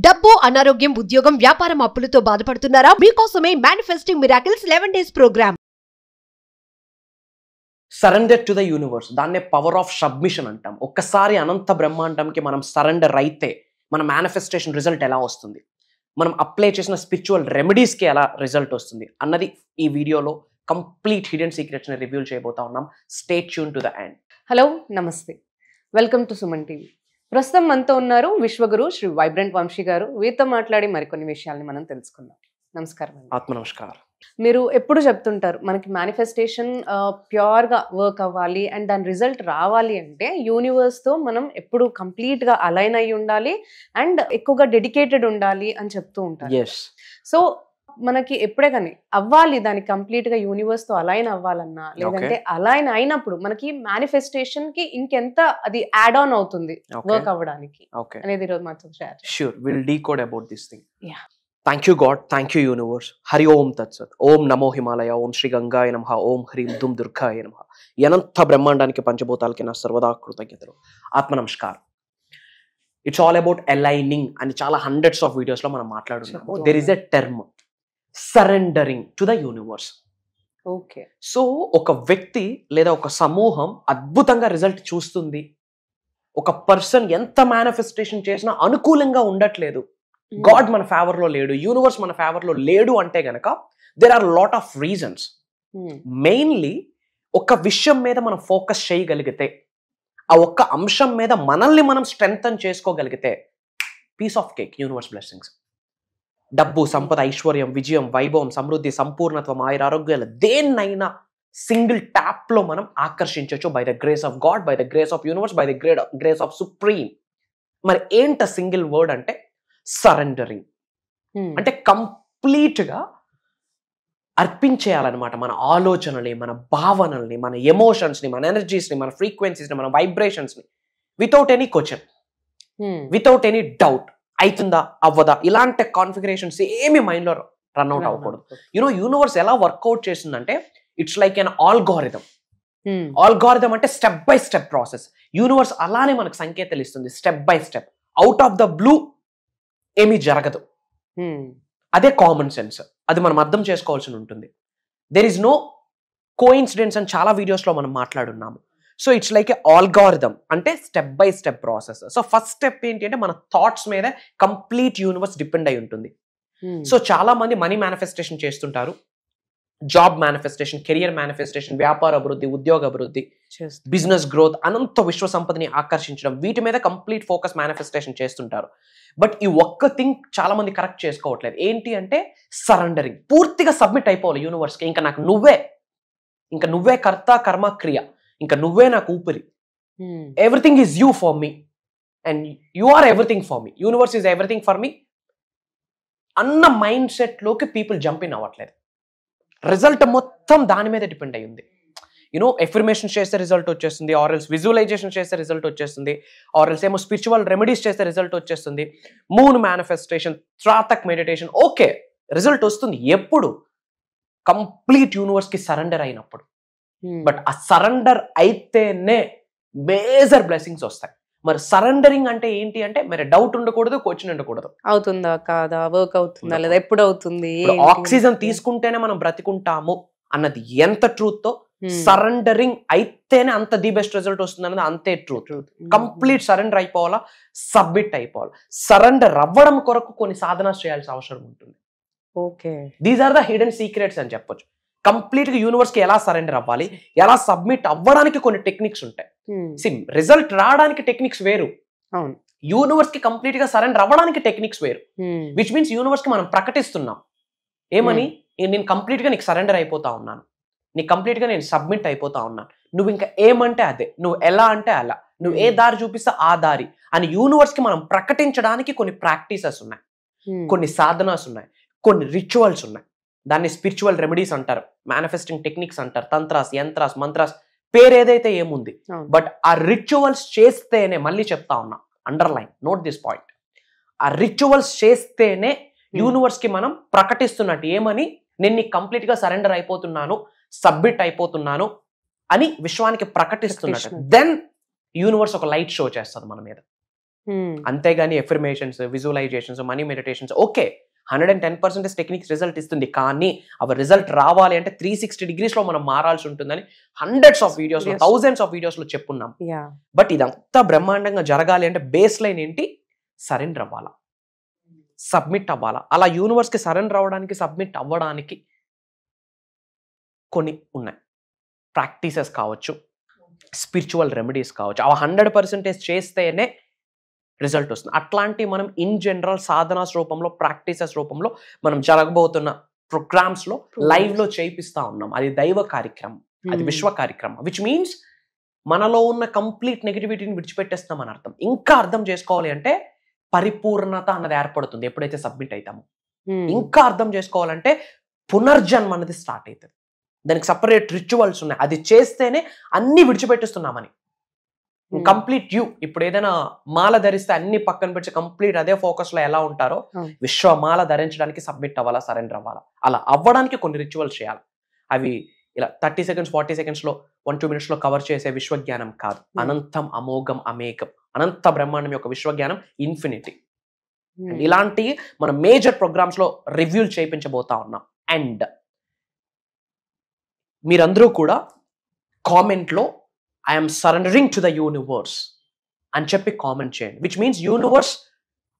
డబ్బు, అనారోగ్యం, ఉద్యోగం, వ్యాపారం, అప్పులతో బాధపడుతున్నారా? మీకోసమే manifesting miracles 11 days programme. Surrender to the universe, దాన్నే పవర్ ఆఫ్ సబ్మిషన్ అంటాం. ఒక్కసారి అనంత బ్రహ్మాండంకి మనం సరెండర్ అయితే మన మేనిఫెస్టేషన్ రిజల్ట్ ఎలా వస్తుంది, మనం అప్లై చేసిన స్పిరిచువల్ రెమెడీస్కి ఎలా రిజల్ట్ వస్తుంది అన్నది ఈ వీడియోలో కంప్లీట్ హిడెన్ సీక్రెట్స్ని రివీల్ చేయబోతా ఉన్నాం. Stay tune to the end. Hello, నమస్తే, వెల్కమ్ టు సుమన్ టీవీ. ప్రస్తుతం మనతో ఉన్నారు విశ్వగురు శ్రీ వైబ్రెంట్ వంశీ గారు. వీరితో మాట్లాడి మరికొన్ని విషయాల్ని మనం తెలుసుకుందాం. నమస్కారం అండి. ఆత్మ నమస్కారం. మీరు ఎప్పుడు చెప్తుంటారు మనకి మేనిఫెస్టేషన్ ప్యూర్గా వర్క్ అవ్వాలి అండ్ దాని రిజల్ట్ రావాలి అంటే యూనివర్స్తో మనం ఎప్పుడు కంప్లీట్గా అలైన్ అయి ఉండాలి అండ్ ఎక్కువగా డెడికేటెడ్ ఉండాలి అని చెప్తూ ఉంటారు. ఎస్. సో మనకి ఎప్పుడే కానీ అవ్వాలి, దానికి కంప్లీట్ గా యూనివర్స్ తో అలైన్ అవ్వాలన్నా లేదంటే అలైన్ అయినప్పుడు మనకి మేనిఫెస్టేషన్ కి ఇంకెంత అది యాడ్ ఆన్ అవుతుంది వర్క్ అవ్వడానికి అనేది ఈరోజు మాతో share. Sure, we'll decode about this thing. Yeah. Thank you God, thank you universe. Hari Om Tat Sat. Om Namo Himalaya, Om Shri Gangaya Namaha, Om Hrim Dum Durgaya Namaha. Yananta బ్రహ్మాండానికి పంచభూతాలకి నా సర్వదా కృతజ్ఞతలు. ఆత్మ నమస్కారం. It's all about aligning అని చాలా hundreds of videos లో మనం మాట్లాడుతున్నాము. There is a term surrendering to the universe. Okay. So ఒక వ్యక్తి లేదా ఒక సమూహం అద్భుతంగా రిజల్ట్ చూస్తుంది, ఒక పర్సన్ ఎంత మేనిఫెస్టేషన్ చేసినా అనుకూలంగా ఉండట్లేదు, గాడ్ మన ఫేవర్ లో లేడు, యూనివర్స్ మన ఫేవర్ లో లేడు అంటే గనక there are lot of reasons. Mainly ఒక విషయం మీద మనం ఫోకస్ చేయగలిగితే, ఆ ఒక్క అంశం మీద మనల్ని మనం స్ట్రెంగ్తన్ చేసుకోగలిగితే piece of cake, universe blessings. డబ్బు, సంపద, ఐశ్వర్యం, విజయం, వైభవం, సమృద్ధి, సంపూర్ణత్వం, ఆరోగ్యాలు దేన్నైనా సింగిల్ ట్యాప్ లో మనం ఆకర్షించవచ్చు by the grace of God, by the grace of universe, by the grace of supreme. మరి ఏంట సింగిల్ వర్డ్ అంటే సరెండరింగ్. అంటే కంప్లీట్ గా అర్పించేయాలన్నమాట మన ఆలోచనల్ని, మన భావనల్ని, మన ఎమోషన్స్ ని, మన ఎనర్జీస్ ని, మన ఫ్రీక్వెన్సీస్ ని, మన వైబ్రేషన్స్ ని without any question, without any doubt. అవుతుందా అవ్వదా ఇలాంటి కాన్ఫిగరేషన్స్ ఏమి మైండ్ లో రన్ అవుట్ అవ్వకూడదు. యూనివర్స్ ఎలా వర్కౌట్ చేస్తుందంటే it's like an algorithm. Algorithm అంటే step by step process. Universe అలానే మనకు సంకేతాలు ఇస్తుంది step by step. Out of the blue ఏమీ జరగదు. అదే కామన్ సెన్స్. అది మనం అర్థం చేసుకోవాల్సి ఉంటుంది. దెర్ ఇస్ నో కోఇన్సిడెన్స్ అని చాలా వీడియోస్ లో మనం మాట్లాడున్నాము. So it's like a algorithm, అంటే step by step process. So first step ఏంటి అంటే మన థాట్స్ మీద కంప్లీట్ యూనివర్స్ డిపెండ్ అయి ఉంటుంది. సో చాలా మంది మనీ మేనిఫెస్టేషన్ చేస్తుంటారు, జాబ్ మేనిఫెస్టేషన్, కెరియర్ మేనిఫెస్టేషన్, వ్యాపార అభివృద్ధి, ఉద్యోగ అభివృద్ధి, బిజినెస్ గ్రోత్, అనంత విశ్వ సంపదని ఆకర్షించడం, వీటి మీద కంప్లీట్ ఫోకస్ మేనిఫెస్టేషన్ చేస్తుంటారు. బట్ ఈ ఒక్క థింగ్ చాలా మంది కరెక్ట్ చేసుకోవట్లేదు. ఏంటి అంటే సరెండరింగ్. పూర్తిగా సబ్మిట్ అయిపోవాలి యూనివర్స్కి. ఇంకా నువ్వే కర్త, కర్మ, క్రియ, ఇంకా నువ్వే నాకు ఊపిరి. Everything is you for me and you are everything for me, universe is everything for me అన్న మైండ్ సెట్ లోకి పీపుల్ జంప్ ఇన్ అవ్వట్లేదు. రిజల్ట్ మొత్తం దాని మీద డిపెండ్ అయి ఉంది. ఎఫర్మేషన్ చేస్తే రిజల్ట్ వచ్చేస్తుంది, ఆర్ఎల్స్ విజువలైజేషన్ చేస్తే రిజల్ట్ వచ్చేస్తుంది, ఆర్ఎల్స్ ఏమో స్పిరిచువల్ రెమెడీస్ చేస్తే రిజల్ట్ వచ్చేస్తుంది, moon manifestation, tratak meditation. Okay, result వస్తుంది ఎప్పుడు? కంప్లీట్ యూనివర్స్ కి సరెండర్ అయినప్పుడు. బట్ ఆ సరెండర్ అయితేనే మేజర్ బ్లెస్సింగ్స్ వస్తాయి. మరి సరెండరింగ్ అంటే ఏంటి అంటే మరి డౌట్ ఉండకూడదు, క్వశ్చన్ ఉండకూడదు. అవుతుందా కాదా, వర్క్ అవుతుందా లేదా, ఎప్పుడు అవుతుంది, ఆక్సిజన్ తీసుకుంటేనే మనం బ్రతికుంటాము అన్నది ఎంత ట్రూత్ తో, సరెండరింగ్ అయితేనే అంత ది బెస్ట్ రిజల్ట్ వస్తుంది అన్నది అంతే ట్రూత్. కంప్లీట్ సరెండర్ అయిపోవాలా, సబ్మిట్ అయిపోవాలి. సరెండర్ అవ్వడం కొరకు కొన్ని సాధన చేయాల్సిన అవసరం ఉంటుంది. Okay, these are the hidden secrets అని చెప్పొచ్చు. కంప్లీట్ గా యూనివర్స్ కి ఎలా సరెండర్ అవ్వాలి, ఎలా సబ్మిట్ అవ్వడానికి కొన్ని టెక్నిక్స్ ఉంటాయి. రిజల్ట్ రావడానికి టెక్నిక్స్ వేరు, యూనివర్స్ కి కంప్లీట్ గా సరెండర్ అవ్వడానికి టెక్నిక్స్ వేరు. విచ్ మీన్స్ యూనివర్స్ కి మనం ప్రకటిస్తున్నాం ఏమని, నేను కంప్లీట్ గా నీకు సరెండర్ అయిపోతా ఉన్నాను, నీకు కంప్లీట్ గా నేను సబ్మిట్ అయిపోతా ఉన్నాను, నువ్వు ఇంకా ఏమంటే అదే, నువ్వు ఎలా అంటే అలా, నువ్వు ఏ దారి చూపిస్తే ఆ దారి అని యూనివర్స్ కి మనం ప్రకటించడానికి కొన్ని ప్రాక్టీసెస్ ఉన్నాయి, కొన్ని సాధనాస్ ఉన్నాయి, కొన్ని రిచువల్స్ ఉన్నాయి. దాన్ని స్పిరిచువల్ రెమెడీస్ అంటారు, మేనిఫెస్టింగ్ టెక్నిక్స్ అంటారు, తంత్రాస్, యంత్రాస్, మంత్రాస్, పేరు ఏదైతే ఏముంది. బట్ ఆ రిచువల్స్ చేస్తేనే, మళ్ళీ చెప్తా ఉన్నా, అండర్లైన్, నోట్ దిస్ పాయింట్, ఆ రిచువల్స్ చేస్తేనే యూనివర్స్ కి మనం ప్రకటిస్తున్నట్టు ఏమని, నేను నీకు కంప్లీట్ గా సరెండర్ అయిపోతున్నాను, సబ్మిట్ అయిపోతున్నాను అని విశ్వానికి ప్రకటిస్తున్నట్టు. దెన్ యూనివర్స్ ఒక లైట్ షో చేస్తుంది మన మీద. అంతేగాని affirmations, visualisations, money meditations okay 110% techniques result ఇస్తుంది, కానీ అవి రిజల్ట్ రావాలి అంటే 360 degrees లో మనం మారాల్సి ఉంటుందని హండ్రెడ్స్ ఆఫ్ వీడియోస్ లో, థౌజండ్స్ ఆఫ్ వీడియోస్ లో చెప్పున్నాం. బట్ ఇదంతా బ్రహ్మాండంగా జరగాలి అంటే బేస్ లైన్ ఏంటి? సరెండర్ అవ్వాలా, సబ్మిట్ అవ్వాలా. అలా యూనివర్స్ కి సరెండర్ అవ్వడానికి, సబ్మిట్ అవ్వడానికి కొన్ని ఉన్నాయి. ప్రాక్టీసెస్ కావచ్చు, స్పిరిచువల్ రెమెడీస్ కావచ్చు. అవి 100% చేస్తేనే రిజల్ట్ వస్తుంది. అట్లాంటి మనం ఇన్ జనరల్ సాధనాస్ రూపంలో, ప్రాక్టీసెస్ రూపంలో మనం జరగబోతున్న ప్రోగ్రామ్స్ లో లైవ్ లో చేయిస్తా ఉన్నాం. అది దైవ కార్యక్రమం, అది విశ్వ కార్యక్రమం. విచ్ మీన్స్ మనలో ఉన్న కంప్లీట్ నెగిటివిటీని విడిచిపెట్టేస్తాం అని అర్థం. ఇంకా అర్థం చేసుకోవాలి అంటే పరిపూర్ణత అన్నది ఏర్పడుతుంది ఎప్పుడైతే సబ్మిట్ అవుతామో. ఇంకా అర్థం చేసుకోవాలంటే పునర్జన్మ అనేది స్టార్ట్ అవుతుంది. దానికి సపరేట్ రిచువల్స్ ఉన్నాయి. అది చేస్తేనే అన్ని విడిచిపెట్టిస్తున్నామని. కంప్లీట్ యూ ఇప్పుడు ఏదైనా మాల ధరిస్తే అన్ని పక్కన పెట్టి కంప్లీట్ అదే ఫోకస్ లో ఎలా ఉంటారో విశ్వమాల ధరించడానికి సబ్మిట్ అవ్వాలా, సరెండర్ అవ్వాలా. అలా అవ్వడానికి కొన్ని రిచువల్స్ చేయాలి. అవి ఇలా 30 seconds 40 seconds లో 1-2 minutes లో కవర్ చేసే విశ్వజ్ఞానం కాదు. అనంతం, అమోఘం, అమేకం, అనంత బ్రహ్మాండం యొక్క విశ్వజ్ఞానం ఇన్ఫినిటీ. ఇలాంటి మనం మేజర్ ప్రోగ్రామ్స్ లో రివ్యూలు చేయించబోతా ఉన్నాం. అండ్ మీరందరూ కూడా కామెంట్ లో I'm surrendering to the universe అని చెప్పి కామెంట్ చేయండి. విచ్ మీన్స్ యూనివర్స్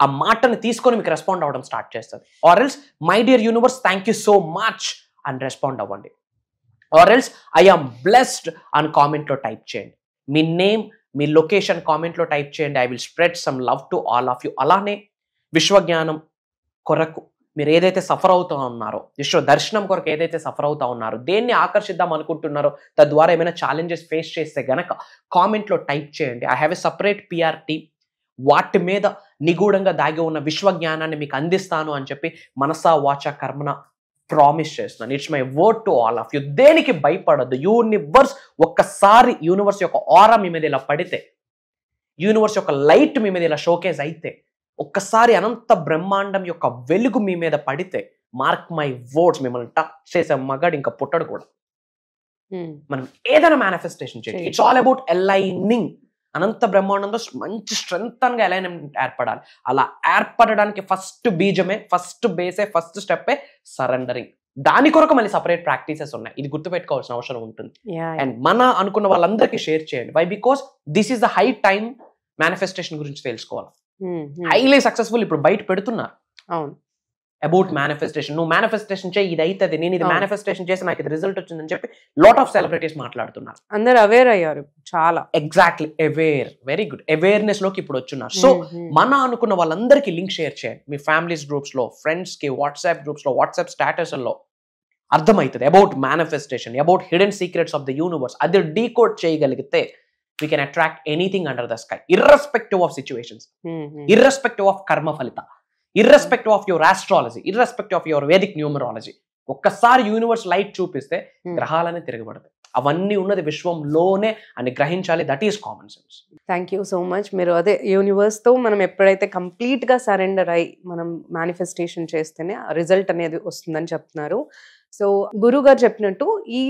ఆ మాటని తీసుకొని మీకు రెస్పాండ్ అవ్వడం స్టార్ట్ చేస్తుంది. Or else my dear universe thank you so much అని రెస్పాండ్ అవ్వండి. Or else I am blessed అని కామెంట్ లో టైప్ చేయండి. మీ నేమ్, మీ లొకేషన్ కామెంట్ లో టైప్ చేయండి. I will spread some love to all of you. అలానే విశ్వజ్ఞానం కొరకు మీరు ఏదైతే సఫర్ అవుతూ ఉన్నారో, విశ్వ దర్శనం కొరకు ఏదైతే సఫర్ అవుతా ఉన్నారో, దేన్ని ఆకర్షిద్దాం అనుకుంటున్నారో, తద్వారా ఏమైనా ఛాలెంజెస్ ఫేస్ చేస్తే గనక కామెంట్లో టైప్ చేయండి. I have a separate PR team. వాటి మీద నిగూఢంగా దాగి ఉన్న విశ్వజ్ఞానాన్ని మీకు అందిస్తాను అని చెప్పి మనసా వాచ కర్మన ప్రామిస్ చేస్తున్నాను. It's my word to all of you. దేనికి భయపడద్దు. యూనివర్స్ ఒక్కసారి యూనివర్స్ యొక్క ఆరా మీ మీద ఇలా పడితే, యూనివర్స్ యొక్క లైట్ మీ మీద ఇలా షోకేజ్ అయితే, ఒక్కసారి అనంత బ్రహ్మాండం యొక్క వెలుగు మీ మీద పడితే, మార్క్ మై వర్డ్స్, మిమ్మల్ని టచ్ చేసే మగాడు ఇంకా పుట్టడు కూడా. మనం ఏదైనా మేనిఫెస్టేషన్ చేయండి. It's all about aligning. అనంత బ్రహ్మాండంతో మంచి స్ట్రెంగ్త్ గా అలైన్మెంట్ ఏర్పడాలి. అలా ఏర్పడడానికి ఫస్ట్ బీజమే, ఫస్ట్ బేసే, ఫస్ట్ స్టెప్పే సరెండరింగ్. దాని కొరకు మళ్ళీ సపరేట్ ప్రాక్టీసెస్ ఉన్నాయి. ఇది గుర్తుపెట్టుకోవాల్సిన అవసరం ఉంటుంది. అండ్ మన అనుకున్న వాళ్ళందరికీ షేర్ చేయండి. Why? Because this is the high time manifestation గురించి తెలుసుకోవాలి. హైలీ సక్సెస్ఫుల్ ఇప్పుడు బయట పెడుతున్నారు అబౌట్ మేనిఫెస్టేషన్. నువ్వు మేనిఫెస్టేషన్ చేయి, ఇది అవుతుంది, నేను ఇది మేనిఫెస్టేషన్ చేసి నాకు ఇది రిజల్ట్ వచ్చిందని చెప్పి లాట్ ఆఫ్ సెలబ్రిటీస్ మాట్లాడుతున్నారు. అందరు అవేర్ అయ్యారు చాలా. Exactly, aware, very good. Awareness లోకి ఇప్పుడు వచ్చున్నారు. సో మన అనుకున్న వాళ్ళందరికీ లింక్ షేర్ చేయండి. మీ ఫ్యామిలీస్ గ్రూప్స్ లో, ఫ్రెండ్స్ కి, వాట్సాప్ గ్రూప్స్ లో, వాట్సాప్ స్టేటస్ లో అర్థమవుతుంది about manifestation, about hidden secrets of the universe. అది డీకోడ్ చేయగలిగితే we can attract anything under the sky, irrespective of situations, irrespective of karma phalita, irrespective of your astrology, irrespective of your Vedic numerology. ఒక్కసారి universe light చూపిస్తే గ్రహాలనే తిరగబడతాయి. అవన్నీ ఉన్నది విశ్వంలోనే అని గ్రహించాలి. That is common sense. Thank you so much. మీరు అదే universe తో మనం ఎప్పుడైతే కంప్లీట్ గా సరెండర్ అయ్యి మనం మేనిఫెస్టేషన్ చేస్తేనే రిజల్ట్ అనేది వస్తుందని చెప్తున్నారు. సో గురువు గారు చెప్పినట్టు ఈ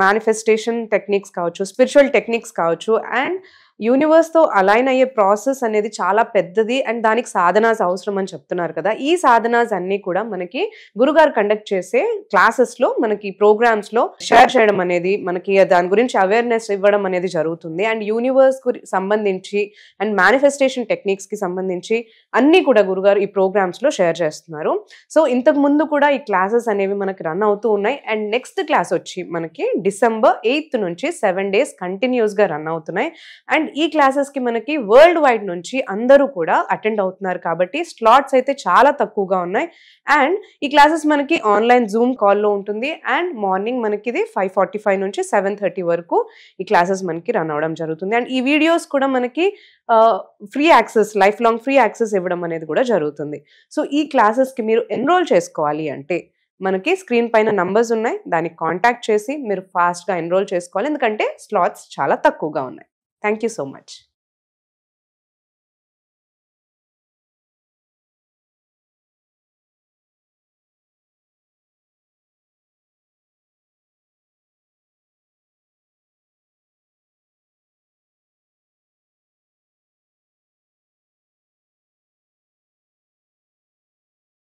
మేనిఫెస్టేషన్ టెక్నిక్స్ కావచ్చు, స్పిరిచువల్ టెక్నిక్స్ కావచ్చు, అండ్ యూనివర్స్ తో అలైన్ అయ్యే ప్రాసెస్ అనేది చాలా పెద్దది అండ్ దానికి సాధనాస్ అవసరం అని చెప్తున్నారు కదా. ఈ సాధనాస్ అన్ని కూడా మనకి గురుగారు కండక్ట్ చేసే క్లాసెస్ లో, మనకి ప్రోగ్రామ్స్ లో షేర్ చేయడం అనేది, మనకి దాని గురించి అవేర్నెస్ ఇవ్వడం అనేది జరుగుతుంది. అండ్ యూనివర్స్ కు సంబంధించి అండ్ మేనిఫెస్టేషన్ టెక్నిక్స్ కి సంబంధించి అన్ని కూడా గురుగారు ఈ ప్రోగ్రామ్స్ లో షేర్ చేస్తున్నారు. సో ఇంతకు ముందు కూడా ఈ క్లాసెస్ అనేవి మనకి రన్ అవుతూ ఉన్నాయి. అండ్ నెక్స్ట్ క్లాస్ వచ్చి మనకి December 8th నుంచి 7 days కంటిన్యూస్ గా రన్ అవుతున్నాయి. అండ్ ఈ క్లాసెస్ కి మనకి వరల్డ్ వైడ్ నుంచి అందరూ కూడా అటెండ్ అవుతున్నారు కాబట్టి స్లాట్స్ అయితే చాలా తక్కువగా ఉన్నాయి. అండ్ ఈ క్లాసెస్ మనకి ఆన్లైన్ జూమ్ కాల్లో ఉంటుంది. అండ్ మార్నింగ్ మనకి ఇది 5:45 నుంచి 7:30 వరకు ఈ క్లాసెస్ మనకి రన్ అవడం జరుగుతుంది. అండ్ ఈ వీడియోస్ కూడా మనకి free access, life long free access ఇవ్వడం అనేది కూడా జరుగుతుంది. సో ఈ క్లాసెస్ కి మీరు ఎన్రోల్ చేసుకోవాలి అంటే మనకి స్క్రీన్ పైన నంబర్స్ ఉన్నాయి, దానికి కాంటాక్ట్ చేసి మీరు ఫాస్ట్గా ఎన్రోల్ చేసుకోవాలి. ఎందుకంటే స్లాట్స్ చాలా తక్కువగా ఉన్నాయి. Thank you so much.